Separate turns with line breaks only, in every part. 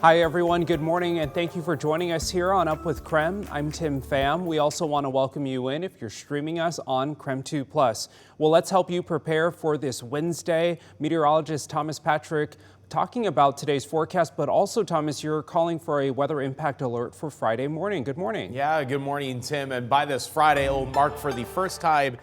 Hi everyone, good morning and thank you for joining us here on Up with KREM. I'm Tim Pham. We also want to welcome you in if you're streaming us on KREM 2+. Well, let's help you prepare for this Wednesday. Meteorologist Thomas Patrick talking about today's forecast, but also Thomas, you're calling for a weather impact alert for Friday morning. Good morning.
Yeah, good morning, Tim. And by this Friday, it will mark for the first time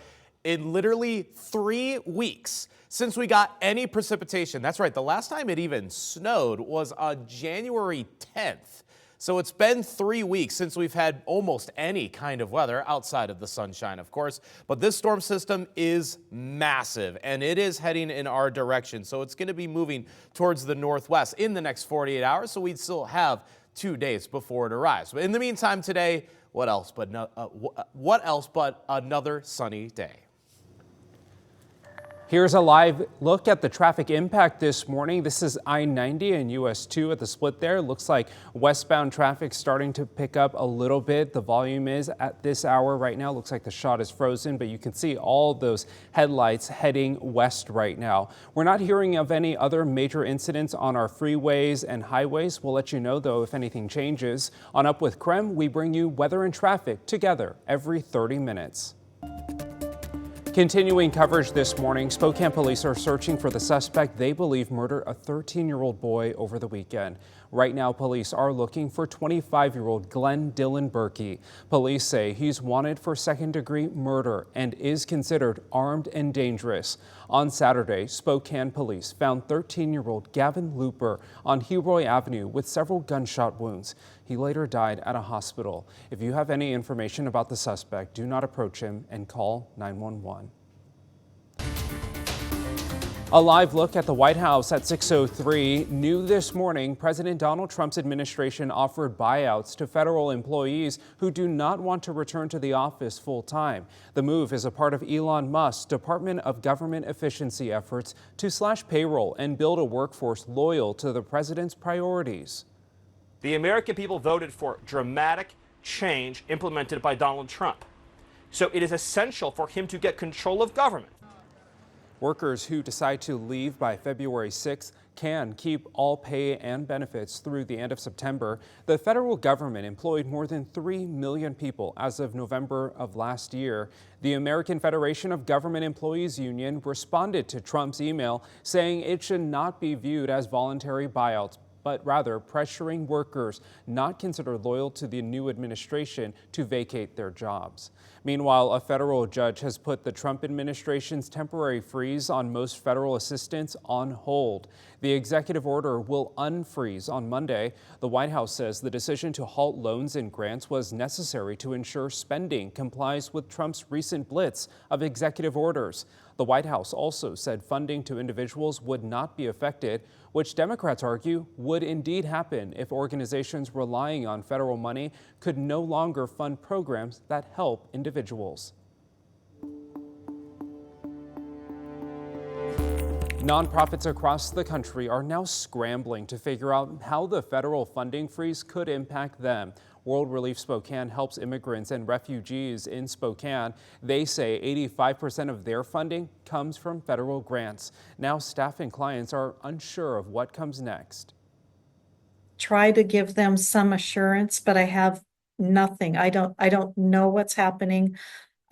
in literally 3 weeks since we got any precipitation. That's right, the last time it even snowed was on January 10th. So it's been 3 weeks since we've had almost any kind of weather outside of the sunshine, of course. But this storm system is massive and it is heading in our direction. So it's going to be moving towards the northwest in the next 48 hours. So we'd still have 2 days before it arrives. But in the meantime today, what else but another sunny day.
Here's a live look at the traffic impact this morning. This is I-90 and US 2 at the split there. Looks like westbound traffic starting to pick up a little bit. The volume is at this hour right now. Looks like the shot is frozen, but you can see all those headlights heading west right now. We're not hearing of any other major incidents on our freeways and highways. We'll let you know, though, if anything changes. On Up with KREM, we bring you weather and traffic together every 30 minutes. Continuing coverage this morning, Spokane police are searching for the suspect they believe murdered a 13-year-old boy over the weekend. Right now, police are looking for 25-year-old Glenn Dylan Berkey. Police say he's wanted for second-degree murder and is considered armed and dangerous. On Saturday, Spokane police found 13-year-old Gavin Looper on Heroy Avenue with several gunshot wounds. He later died at a hospital. If you have any information about the suspect, do not approach him and call 911. A live look at the White House at 6:03. New this morning, President Donald Trump's administration offered buyouts to federal employees who do not want to return to the office full time. The move is a part of Elon Musk's Department of Government Efficiency efforts to slash payroll and build a workforce loyal to the president's priorities.
The American people voted for dramatic change implemented by Donald Trump. So it is essential for him to get control of government.
Workers who decide to leave by February 6th can keep all pay and benefits through the end of September. The federal government employed more than 3 million people as of November of last year. The American Federation of Government Employees Union responded to Trump's email saying it should not be viewed as voluntary buyouts, but rather pressuring workers not considered loyal to the new administration to vacate their jobs. Meanwhile, a federal judge has put the Trump administration's temporary freeze on most federal assistance on hold. The executive order will unfreeze on Monday. The White House says the decision to halt loans and grants was necessary to ensure spending complies with Trump's recent blitz of executive orders. The White House also said funding to individuals would not be affected, which Democrats argue would indeed happen if organizations relying on federal money could no longer fund programs that help individuals. Nonprofits across the country are now scrambling to figure out how the federal funding freeze could impact them. World Relief Spokane helps immigrants and refugees in Spokane. They say 85% of their funding comes from federal grants. Now staff and clients are unsure of what comes next.
Try to give them some assurance, but I have nothing. I don't know what's happening.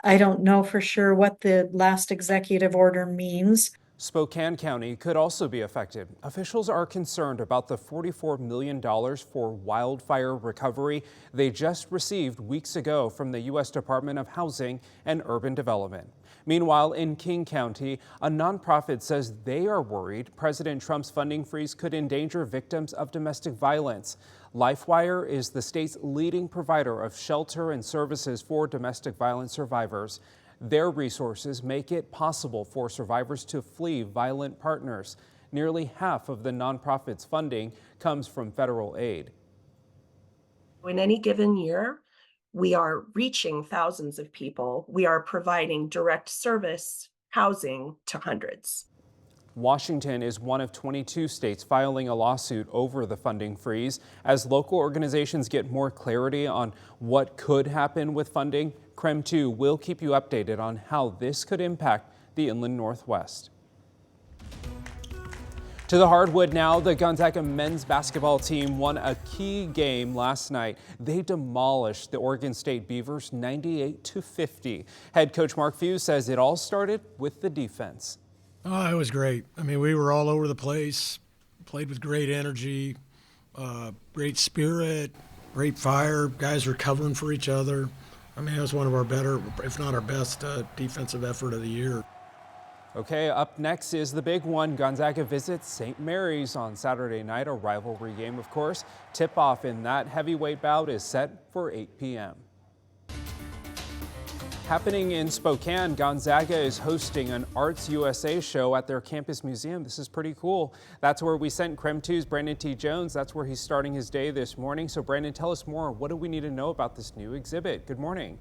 I don't know for sure what the last executive order means.
Spokane County could also be affected. Officials are concerned about the $44 million for wildfire recovery they just received weeks ago from the U.S. Department of Housing and Urban Development. Meanwhile, in King County, a nonprofit says they are worried President Trump's funding freeze could endanger victims of domestic violence. LifeWire is the state's leading provider of shelter and services for domestic violence survivors. Their resources make it possible for survivors to flee violent partners. Nearly half of the nonprofit's funding comes from federal aid.
In any given year, we are reaching thousands of people. We are providing direct service housing to hundreds.
Washington is one of 22 states filing a lawsuit over the funding freeze. As local organizations get more clarity on what could happen with funding, KREM 2 will keep you updated on how this could impact the Inland Northwest. To the hardwood now, the Gonzaga men's basketball team won a key game last night. They demolished the Oregon State Beavers 98-50. Head coach Mark Few says it all started with the defense.
Oh, it was great. I mean, we were all over the place, played with great energy, great spirit, great fire. Guys were covering for each other. I mean, it was one of our better, if not our best, defensive effort of the year.
Okay, up next is the big one. Gonzaga visits St. Mary's on Saturday night, a rivalry game, of course. Tip-off in that heavyweight bout is set for 8 p.m. Happening in Spokane, Gonzaga is hosting an Arts USA show at their campus museum. This is pretty cool. That's where we sent KREM 2's Brandon T. Jones. That's where he's starting his day this morning. So Brandon, tell us more. What do we need to know about this new exhibit? Good morning.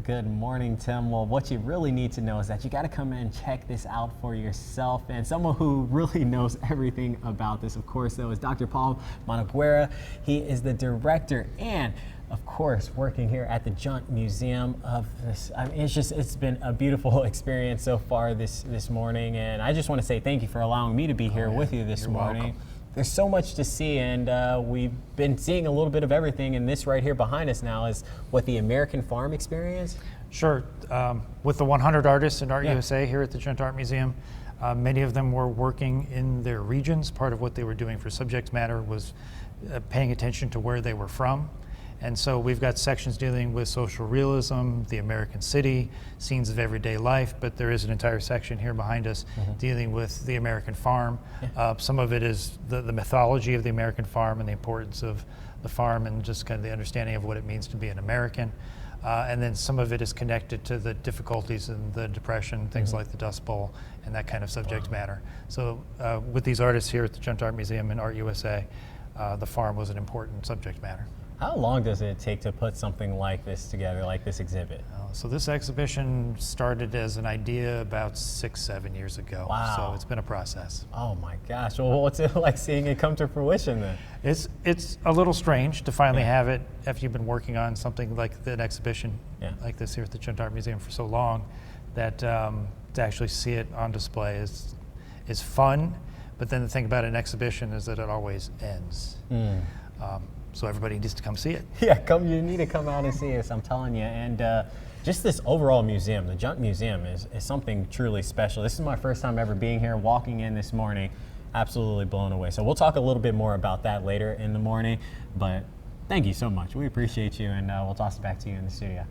Good morning, Tim. Well, what you really need to know is that you got to come in and check this out for yourself. And someone who really knows everything about this, of course, though, is Dr. Paul Monaguera. He is the director and, of course, working here at the Junt Museum of this. I mean, it's been a beautiful experience so far this morning. And I just want to say thank you for allowing me to be here with you this morning.
Welcome.
There's so much to see, and we've been seeing a little bit of everything, and this right here behind us now is what the American Farm Experience?
Sure. With the 100 artists in Art USA here at the Junt Art Museum, many of them were working in their regions. Part of what they were doing for subject matter was paying attention to where they were from. And so we've got sections dealing with social realism, the American city, scenes of everyday life, but there is an entire section here behind us dealing with the American farm. Some of it is the mythology of the American farm and the importance of the farm and just kind of the understanding of what it means to be an American. And then some of it is connected to the difficulties and the Depression, things like the Dust Bowl and that kind of subject matter. So with these artists here at the Junt Art Museum and Art USA, the farm was an important subject matter.
How long does it take to put something like this together, like this exhibit?
So this exhibition started as an idea about 6-7 years ago.
Wow.
So it's been a process.
Oh my gosh. Well, what's it like seeing it come to fruition then?
It's a little strange to finally have it after you've been working on something like an exhibition like this here at the Junt Art Museum for so long, that to actually see it on display is fun. But then the thing about an exhibition is that it always ends. So everybody needs to come see it.
Yeah, you need to come out and see us, I'm telling you. And just this overall museum, the Junt Museum is something truly special. This is my first time ever being here, walking in this morning, absolutely blown away. So we'll talk a little bit more about that later in the morning, but thank you so much. We appreciate you, and we'll toss it back to you in the studio.